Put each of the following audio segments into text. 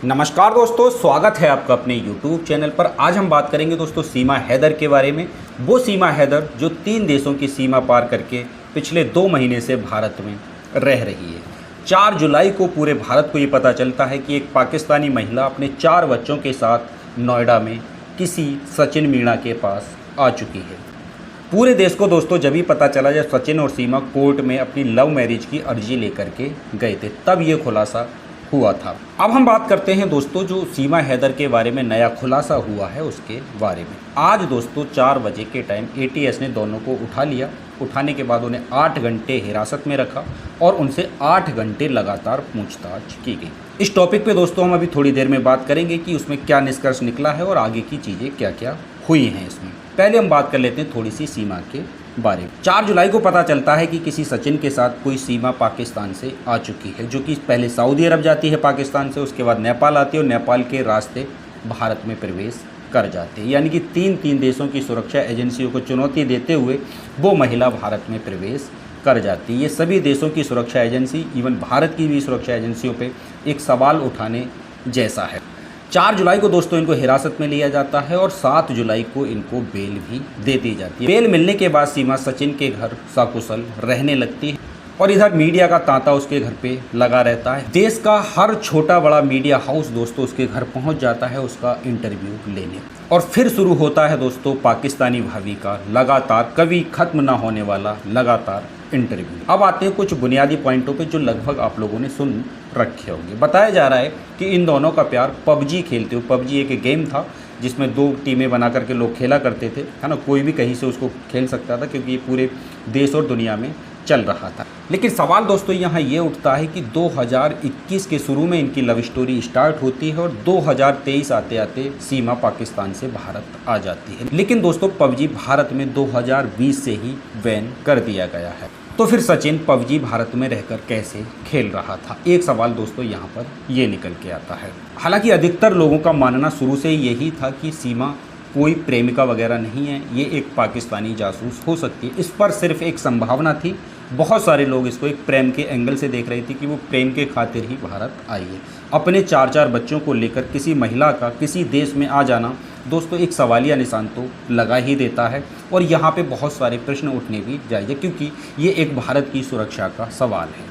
नमस्कार दोस्तों, स्वागत है आपका अपने YouTube चैनल पर। आज हम बात करेंगे दोस्तों सीमा हैदर के बारे में। वो सीमा हैदर जो 3 देशों की सीमा पार करके पिछले 2 महीने से भारत में रह रही है। 4 जुलाई को पूरे भारत को ये पता चलता है कि एक पाकिस्तानी महिला अपने 4 बच्चों के साथ नोएडा में किसी सचिन मीणा के पास आ चुकी है। पूरे देश को दोस्तों जब ही पता चला जब सचिन और सीमा कोर्ट में अपनी लव मैरिज की अर्जी लेकर के गए थे, तब ये खुलासा हुआ था। अब हम बात करते हैं दोस्तों जो सीमा हैदर के बारे में नया खुलासा हुआ है उसके बारे में। आज दोस्तों 4 बजे के टाइम ATS ने दोनों को उठा लिया। उठाने के बाद उन्हें 8 घंटे हिरासत में रखा और उनसे 8 घंटे लगातार पूछताछ की गई। इस टॉपिक पे दोस्तों हम अभी थोड़ी देर में बात करेंगे कि उसमें क्या निष्कर्ष निकला है और आगे की चीज़ें क्या क्या हुई हैं इसमें। पहले हम बात कर लेते हैं थोड़ी सी सीमा के बारे में। 4 जुलाई को पता चलता है कि किसी सचिन के साथ कोई सीमा पाकिस्तान से आ चुकी है, जो कि पहले सऊदी अरब जाती है पाकिस्तान से, उसके बाद नेपाल आती है और नेपाल के रास्ते भारत में प्रवेश कर जाते हैं। यानी कि 3 देशों की सुरक्षा एजेंसियों को चुनौती देते हुए वो महिला भारत में प्रवेश कर जाती है। ये सभी देशों की सुरक्षा एजेंसी, इवन भारत की भी सुरक्षा एजेंसियों पर एक सवाल उठाने जैसा है। 4 जुलाई को दोस्तों इनको हिरासत में लिया जाता है और 7 जुलाई को इनको बेल भी दे दी जाती है। बेल मिलने के बाद सीमा सचिन के घर सकुशल रहने लगती है और इधर मीडिया का तांता उसके घर पे लगा रहता है। देश का हर छोटा बड़ा मीडिया हाउस दोस्तों उसके घर पहुंच जाता है उसका इंटरव्यू लेने। और फिर शुरू होता है दोस्तों पाकिस्तानी भाभी का लगातार कभी खत्म ना होने वाला लगातार इंटरव्यू। अब आते हैं कुछ बुनियादी पॉइंटों पे जो लगभग आप लोगों ने सुन रखे होंगे। बताया जा रहा है कि इन दोनों का प्यार PUBG खेलते हुए, PUBG एक गेम था जिसमें 2 टीमें बना करके लोग खेला करते थे, है ना। कोई भी कहीं से उसको खेल सकता था क्योंकि ये पूरे देश और दुनिया में चल रहा था। लेकिन सवाल दोस्तों यहाँ ये उठता है कि 2021 के शुरू में इनकी लव स्टोरी स्टार्ट होती है और 2023 आते आते सीमा पाकिस्तान से भारत आ जाती है। लेकिन दोस्तों PUBG भारत में 2020 से ही बैन कर दिया गया है। तो फिर सचिन PUBG भारत में रहकर कैसे खेल रहा था, एक सवाल दोस्तों यहाँ पर ये निकल के आता है। हालांकि अधिकतर लोगों का मानना शुरू से यही था कि सीमा कोई प्रेमिका वगैरह नहीं है, ये एक पाकिस्तानी जासूस हो सकती है। इस पर सिर्फ एक संभावना थी। बहुत सारे लोग इसको एक प्रेम के एंगल से देख रहे थे कि वो प्रेम के खातिर ही भारत आई है। अपने 4 बच्चों को लेकर किसी महिला का किसी देश में आ जाना दोस्तों एक सवालिया निशान तो लगा ही देता है और यहाँ पे बहुत सारे प्रश्न उठने भी जायज़ है क्योंकि ये एक भारत की सुरक्षा का सवाल है।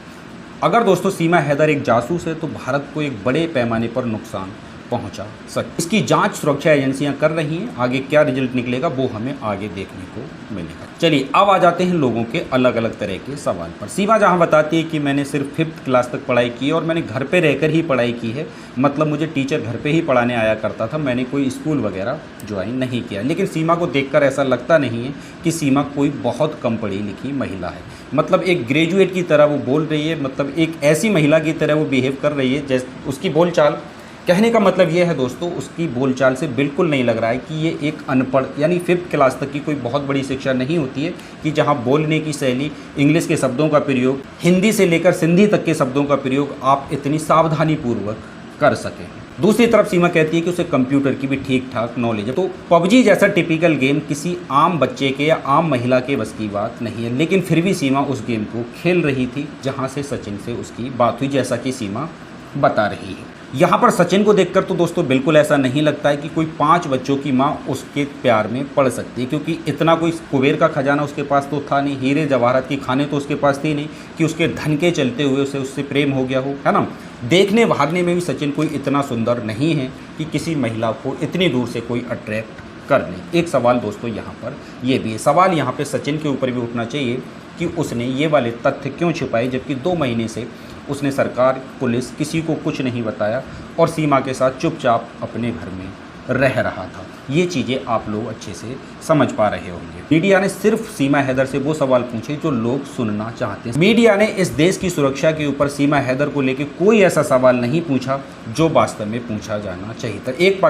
अगर दोस्तों सीमा हैदर एक जासूस है तो भारत को एक बड़े पैमाने पर नुकसान पहुंचा सकती। इसकी जांच सुरक्षा एजेंसियां कर रही हैं। आगे क्या रिजल्ट निकलेगा वो हमें आगे देखने को मिलेगा। चलिए अब आ जाते हैं लोगों के अलग अलग तरह के सवाल पर। सीमा जहां बताती है कि मैंने सिर्फ 5th क्लास तक पढ़ाई की और मैंने घर पे रहकर ही पढ़ाई की है, मतलब मुझे टीचर घर पे ही पढ़ाने आया करता था, मैंने कोई स्कूल वगैरह ज्वाइन नहीं किया। लेकिन सीमा को देखकर ऐसा लगता नहीं है कि सीमा कोई बहुत कम पढ़ी लिखी महिला है। मतलब एक ग्रेजुएट की तरह वो बोल रही है, मतलब एक ऐसी महिला की तरह वो बिहेव कर रही है जैसे उसकी बोलचाल। कहने का मतलब ये है दोस्तों उसकी बोलचाल से बिल्कुल नहीं लग रहा है कि ये एक अनपढ़, यानी 5th क्लास तक की कोई बहुत बड़ी शिक्षा नहीं होती है कि जहाँ बोलने की शैली, इंग्लिश के शब्दों का प्रयोग, हिंदी से लेकर सिंधी तक के शब्दों का प्रयोग आप इतनी सावधानी पूर्वक कर सकें। दूसरी तरफ सीमा कहती है कि उसे कंप्यूटर की भी ठीक ठाक नॉलेज है। तो PUBG जैसा टिपिकल गेम किसी आम बच्चे के या आम महिला के बस की बात नहीं है। लेकिन फिर भी सीमा उस गेम को खेल रही थी जहाँ से सचिन से उसकी बात हुई, जैसा कि सीमा बता रही है। यहाँ पर सचिन को देखकर तो दोस्तों बिल्कुल ऐसा नहीं लगता है कि कोई 5 बच्चों की माँ उसके प्यार में पड़ सकती है, क्योंकि इतना कोई कुबेर का खजाना उसके पास तो था नहीं, हीरे जवाहरात की खाने तो उसके पास थी नहीं कि उसके धन के चलते हुए उससे प्रेम हो गया हो, है ना। देखने भागने में भी सचिन कोई इतना सुंदर नहीं है कि किसी महिला को इतनी दूर से कोई अट्रैक्ट कर ले। एक सवाल दोस्तों यहाँ पर ये भी है, सवाल यहाँ पर सचिन के ऊपर भी उठना चाहिए कि उसने ये वाले तथ्य क्यों छुपाए, जबकि 2 महीने से उसने सरकार, पुलिस, किसी को कुछ नहीं बताया और सीमा के साथ चुपचाप अपने घर में रह रहा था। ये चीज़ें आप लोग अच्छे से समझ पा रहे होंगे। मीडिया ने सिर्फ सीमा हैदर से वो सवाल पूछे जो लोग सुनना चाहते हैं। मीडिया ने इस देश की सुरक्षा के ऊपर सीमा हैदर को लेकर कोई ऐसा सवाल नहीं पूछा जो वास्तव में पूछा जाना चाहिए था। एक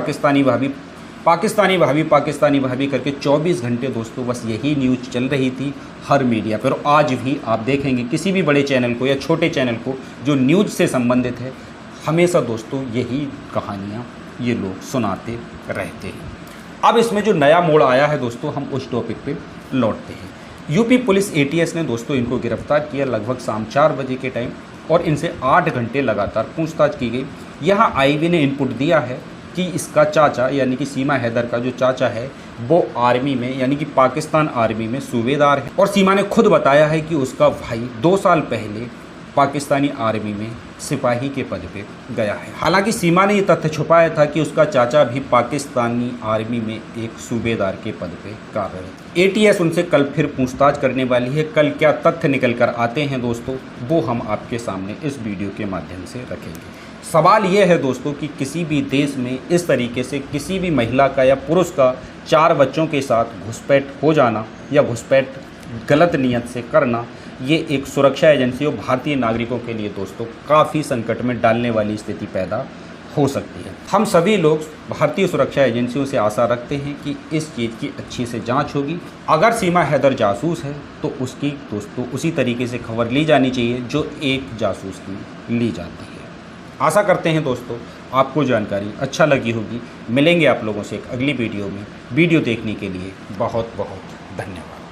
पाकिस्तानी भाभी करके 24 घंटे दोस्तों बस यही न्यूज़ चल रही थी हर मीडिया पर। आज भी आप देखेंगे किसी भी बड़े चैनल को या छोटे चैनल को जो न्यूज़ से संबंधित है, हमेशा दोस्तों यही कहानियाँ ये लोग सुनाते रहते हैं। अब इसमें जो नया मोड़ आया है दोस्तों, हम उस टॉपिक पे लौटते हैं। यूपी पुलिस ATS ने दोस्तों इनको गिरफ्तार किया लगभग शाम 4 बजे के टाइम और इनसे 8 घंटे लगातार पूछताछ की गई। यहाँ आईबी ने इनपुट दिया है कि इसका चाचा यानी कि सीमा हैदर का जो चाचा है वो आर्मी में यानी कि पाकिस्तान आर्मी में सूबेदार है। और सीमा ने खुद बताया है कि उसका भाई 2 साल पहले पाकिस्तानी आर्मी में सिपाही के पद पे गया है। हालांकि सीमा ने ये तथ्य छुपाया था कि उसका चाचा भी पाकिस्तानी आर्मी में एक सूबेदार के पद पे कार्यरत। एटीएस उनसे कल फिर पूछताछ करने वाली है। कल क्या तथ्य निकल कर आते हैं दोस्तों, वो हम आपके सामने इस वीडियो के माध्यम से रखेंगे। सवाल ये है दोस्तों कि किसी भी देश में इस तरीके से किसी भी महिला का या पुरुष का 4 बच्चों के साथ घुसपैठ हो जाना या घुसपैठ गलत नियत से करना, ये एक सुरक्षा एजेंसी और भारतीय नागरिकों के लिए दोस्तों काफ़ी संकट में डालने वाली स्थिति पैदा हो सकती है। हम सभी लोग भारतीय सुरक्षा एजेंसियों से आशा रखते हैं कि इस चीज़ की अच्छी से जांच होगी। अगर सीमा हैदर जासूस है तो उसकी दोस्तों उसी तरीके से खबर ली जानी चाहिए जो एक जासूस की ली जाती है। आशा करते हैं दोस्तों आपको जानकारी अच्छा लगी होगी। मिलेंगे आप लोगों से एक अगली वीडियो में। वीडियो देखने के लिए बहुत बहुत धन्यवाद।